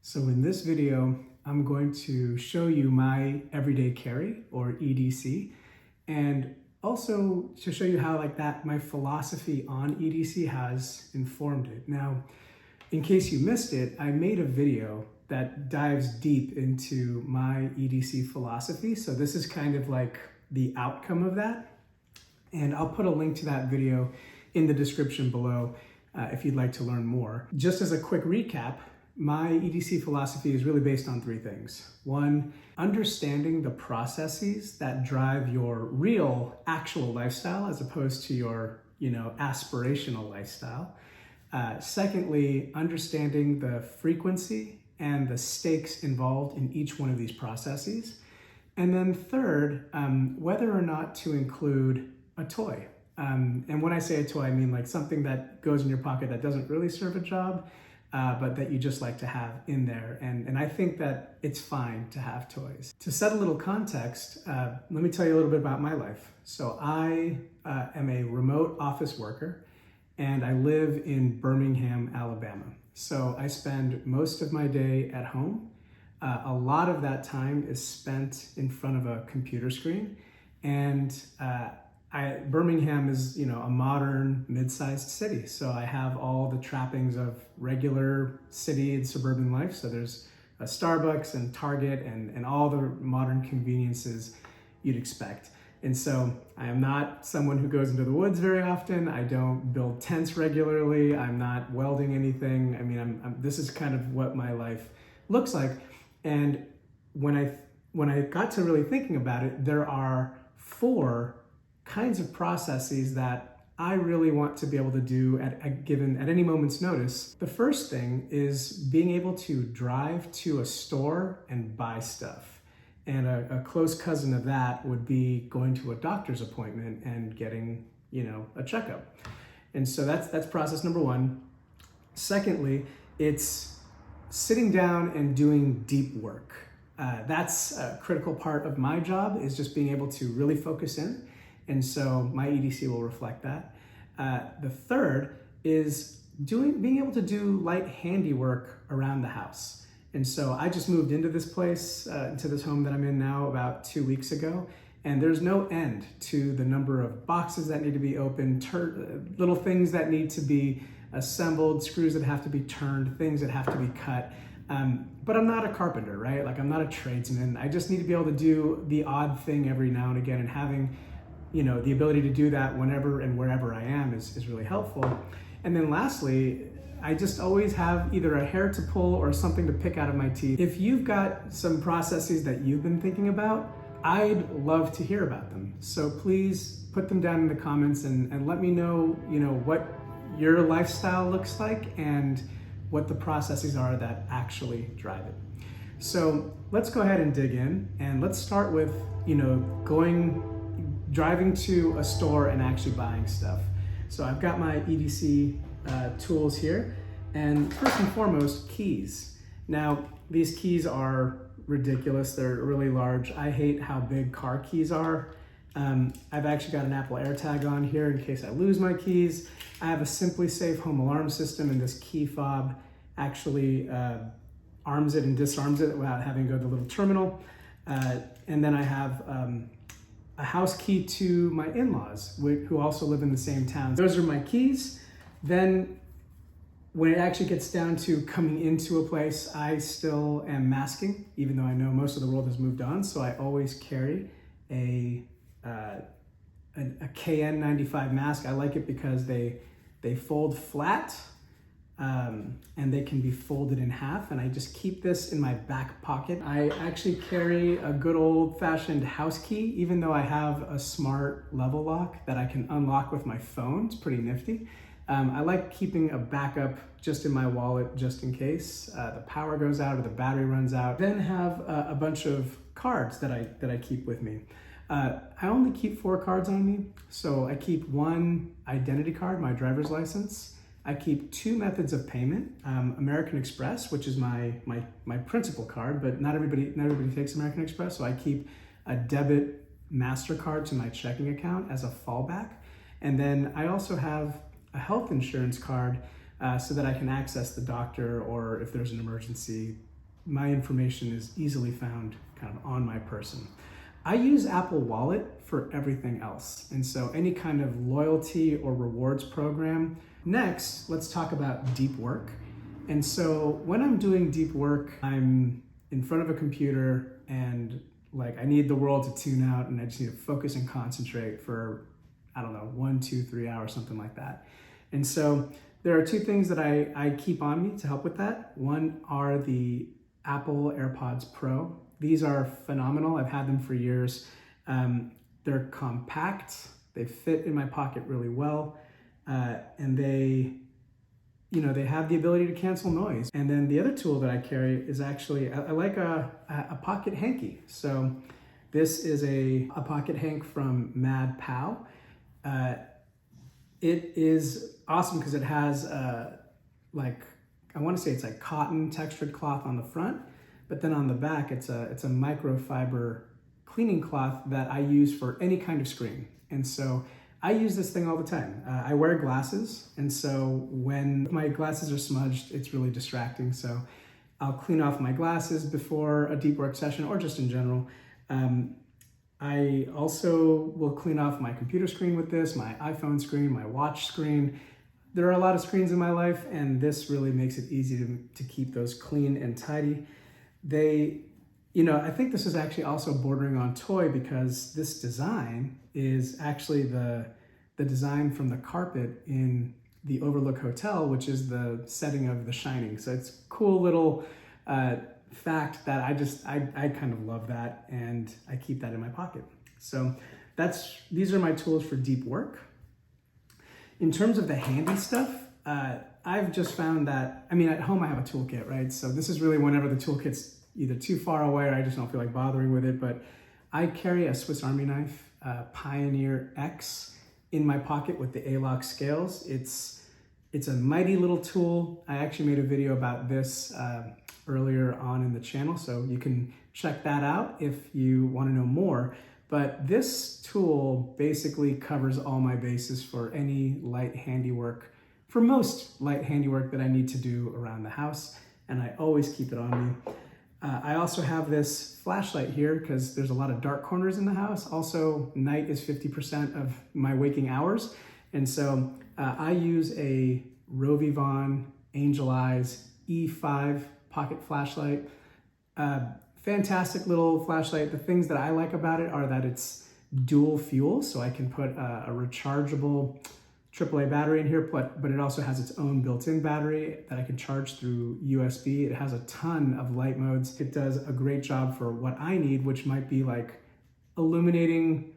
So in this video, I'm going to show you my everyday carry, or EDC, and also to show you how my philosophy on EDC has informed it. Now, in case you missed it, I made a video that dives deep into my EDC philosophy. So this is kind of like the outcome of that. And I'll put a link to that video in the description below if you'd like to learn more. Just as a quick recap, my EDC philosophy is really based on three things. One, understanding the processes that drive your real, actual lifestyle as opposed to your, aspirational lifestyle. Secondly, understanding the frequency and the stakes involved in each one of these processes. And then third, whether or not to include a toy. And when I say a toy, I mean like something that goes in your pocket that doesn't really serve a job, but that you just like to have in there. And I think that it's fine to have toys. To set a little context, let me tell you a little bit about my life. So I am a remote office worker, and I live in Birmingham, Alabama. So I spend most of my day at home. A lot of that time is spent in front of a computer screen. And Birmingham is, a modern, mid-sized city. So I have all the trappings of regular city and suburban life. So there's a Starbucks and Target and all the modern conveniences you'd expect. And so I am not someone who goes into the woods very often. I don't build tents regularly. I'm not welding anything. I mean, this is kind of what my life looks like. And when I got to really thinking about it, there are four kinds of processes that I really want to be able to do at any moment's notice. The first thing is being able to drive to a store and buy stuff. And a close cousin of that would be going to a doctor's appointment and getting, a checkup. And so that's process number one. Secondly, it's sitting down and doing deep work. That's a critical part of my job, is just being able to really focus in. And so my EDC will reflect that. The third is being able to do light handiwork around the house. And so I just moved into this place, into this home that I'm in now about 2 weeks ago. And there's no end to the number of boxes that need to be opened, little things that need to be assembled, screws that have to be turned, things that have to be cut. But I'm not a carpenter, right? Like, I'm not a tradesman. I just need to be able to do the odd thing every now and again, and having the ability to do that whenever and wherever I am is really helpful. And then lastly, I just always have either a hair to pull or something to pick out of my teeth. If you've got some processes that you've been thinking about, I'd love to hear about them. So please put them down in the comments and let me know, what your lifestyle looks like and what the processes are that actually drive it. So let's go ahead and dig in, and let's start with, driving to a store and actually buying stuff. So I've got my EDC tools here, and first and foremost, keys. Now, these keys are ridiculous. They're really large. I hate how big car keys are. I've actually got an Apple AirTag on here in case I lose my keys. I have a Simply Safe home alarm system, and this key fob actually arms it and disarms it without having to go to the little terminal. And then I have a house key to my in-laws, who also live in the same town. Those are my keys. Then when it actually gets down to coming into a place, I still am masking, even though I know most of the world has moved on. So I always carry a KN95 mask. I like it because they fold flat, and they can be folded in half, and I just keep this in my back pocket. I actually carry a good old-fashioned house key, even though I have a smart level lock that I can unlock with my phone. It's pretty nifty. I like keeping a backup just in my wallet, just in case the power goes out or the battery runs out. Then have a bunch of cards that I keep with me. I only keep 4 cards on me. So I keep one identity card, my driver's license. I keep 2 methods of payment, American Express, which is my principal card, but not everybody takes American Express, so I keep a debit MasterCard to my checking account as a fallback. And then I also have a health insurance card so that I can access the doctor, or if there's an emergency, my information is easily found kind of on my person. I use Apple Wallet for everything else. And so any kind of loyalty or rewards program. Next, let's talk about deep work. And so when I'm doing deep work, I'm in front of a computer and like I need the world to tune out and I just need to focus and concentrate for, I don't know, 1, 2, 3 hours, something like that. And so there are two things that I keep on me to help with that. One are the Apple AirPods Pro. These are phenomenal. I've had them for years. They're compact. They fit in my pocket really well. And they have the ability to cancel noise. And then the other tool that I carry is actually, I like a pocket hanky. So this is a pocket hank from Mad Pow. It is awesome because it has I want to say it's like cotton textured cloth on the front, but then on the back it's a microfiber cleaning cloth that I use for any kind of screen. And so I use this thing all the time. I wear glasses, and so when my glasses are smudged, it's really distracting. So I'll clean off my glasses before a deep work session or just in general. I also will clean off my computer screen with this, my iPhone screen, my watch screen. There are a lot of screens in my life, and this really makes it easy to keep those clean and tidy. I think this is actually also bordering on toy because this design is actually the design from the carpet in the Overlook Hotel, which is the setting of The Shining. So it's a cool little fact that I kind of love that, and I keep that in my pocket. So these are my tools for deep work. In terms of the handy stuff, I've just found that, at home I have a toolkit, right? So this is really whenever the toolkit's either too far away or I just don't feel like bothering with it, but I carry a Swiss Army knife, Pioneer X, in my pocket with the A-lock scales. It's a mighty little tool. I actually made a video about this earlier on in the channel, so you can check that out if you want to know more. But this tool basically covers all my bases for any light handiwork, for most light handiwork that I need to do around the house, and I always keep it on me. I also have this flashlight here because there's a lot of dark corners in the house. Also, night is 50% of my waking hours, and so I use a Rovivon Angel Eyes E5 pocket flashlight. Fantastic little flashlight. The things that I like about it are that it's dual fuel, so I can put a rechargeable AAA battery in here, but it also has its own built-in battery that I can charge through USB. It has a ton of light modes. It does a great job for what I need, which might be like illuminating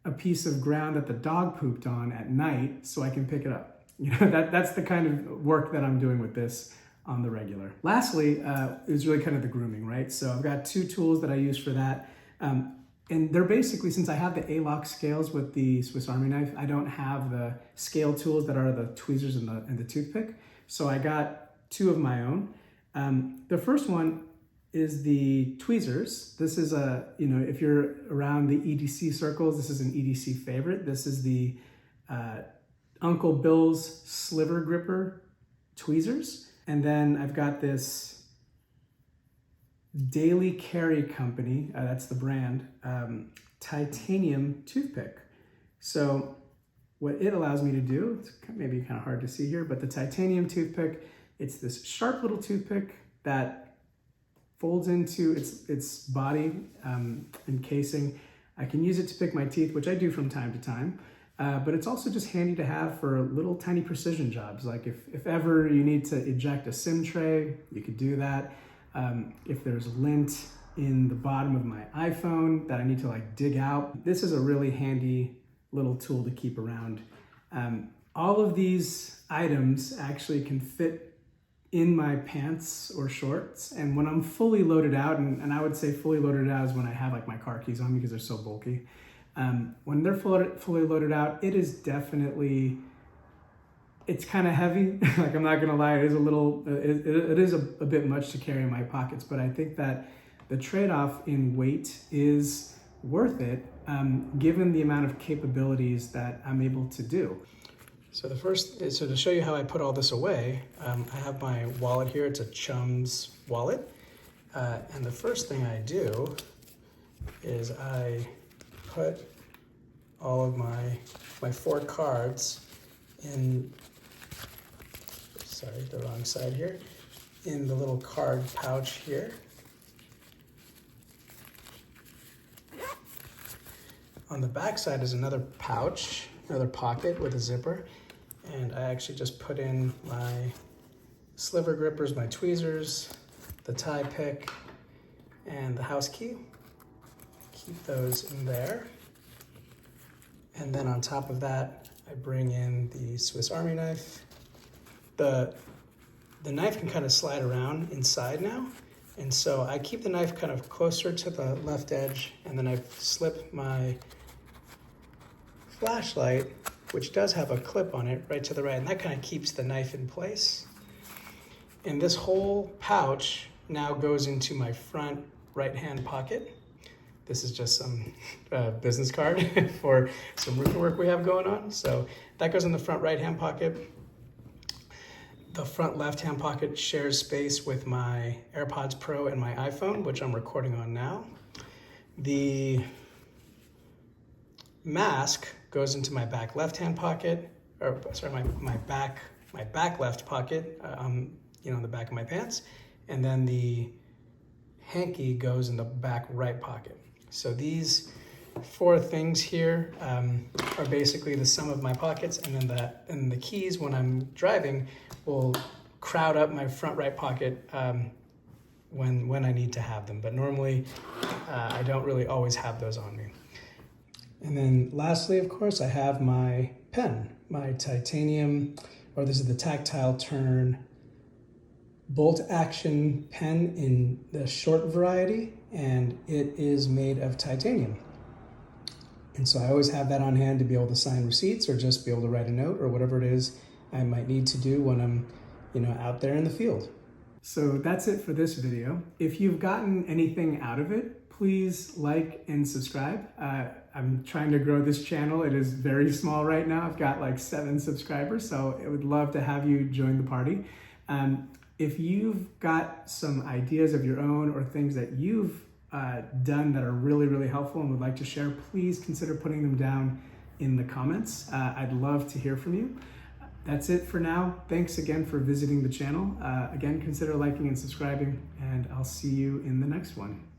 a piece of ground that the dog pooped on at night so I can pick it up. That's the kind of work that I'm doing with this on the regular. Lastly, is really kind of the grooming, right? So I've got two tools that I use for that. And they're basically, since I have the A-lock scales with the Swiss Army knife, I don't have the scale tools that are the tweezers and the toothpick. So I got two of my own. The first one is the tweezers. This is if you're around the EDC circles, this is an EDC favorite. This is the Uncle Bill's Sliver Gripper tweezers. And then I've got this Daily Carry Company, that's the brand, titanium toothpick. So what it allows me to do, it's maybe kind of hard to see here, but the titanium toothpick, it's this sharp little toothpick that folds into its body and casing. I can use it to pick my teeth, which I do from time to time, but it's also just handy to have for little tiny precision jobs. Like if ever you need to eject a SIM tray, you could do that. If there's lint in the bottom of my iPhone that I need to dig out, this is a really handy little tool to keep around. All of these items actually can fit in my pants or shorts, and when I'm fully loaded out, and I would say fully loaded out is when I have my car keys on me because they're so bulky. When they're fully loaded out, it is definitely, it's kind of heavy. I'm not gonna lie, it is a little, it is a bit much to carry in my pockets, but I think that the trade-off in weight is worth it, given the amount of capabilities that I'm able to do. So to show you how I put all this away, I have my wallet here. It's a Chum's wallet. And the first thing I do is I put all of my 4 cards in, sorry, the wrong side here, in the little card pouch here. On the back side is another pouch, another pocket with a zipper, and I actually just put in my sliver grippers, my tweezers, the tie pick, and the house key. Keep those in there. And then on top of that, I bring in the Swiss Army knife. The knife can kind of slide around inside now, and so I keep the knife kind of closer to the left edge, and then I slip my flashlight, which does have a clip on it, right to the right, and that kind of keeps the knife in place. And this whole pouch now goes into my front right-hand pocket. This is just some business card for some roofing work we have going on. So that goes in the front right-hand pocket. The front left-hand pocket shares space with my AirPods Pro and my iPhone, which I'm recording on now. The mask goes into my back left-hand pocket, or sorry, my back left pocket, you know, in the back of my pants. And then the hanky goes in the back right pocket. So these 4 things here are basically the sum of my pockets, and then the keys, when I'm driving, will crowd up my front right pocket when I need to have them. But normally, I don't really always have those on me. And then lastly, of course, I have my pen, my titanium, or this is the tactile turn bolt action pen in the short variety, and it is made of titanium. And so I always have that on hand to be able to sign receipts or just be able to write a note or whatever it is I might need to do when I'm, you know, out there in the field. So that's it for this video. If you've gotten anything out of it, please like and subscribe. I'm trying to grow this channel. It is very small right now. I've got like 7 subscribers, so I would love to have you join the party. If you've got some ideas of your own or things that you've done that are really, really helpful and would like to share, please consider putting them down in the comments. I'd love to hear from you. That's it for now. Thanks again for visiting the channel. Again, consider liking and subscribing, and I'll see you in the next one.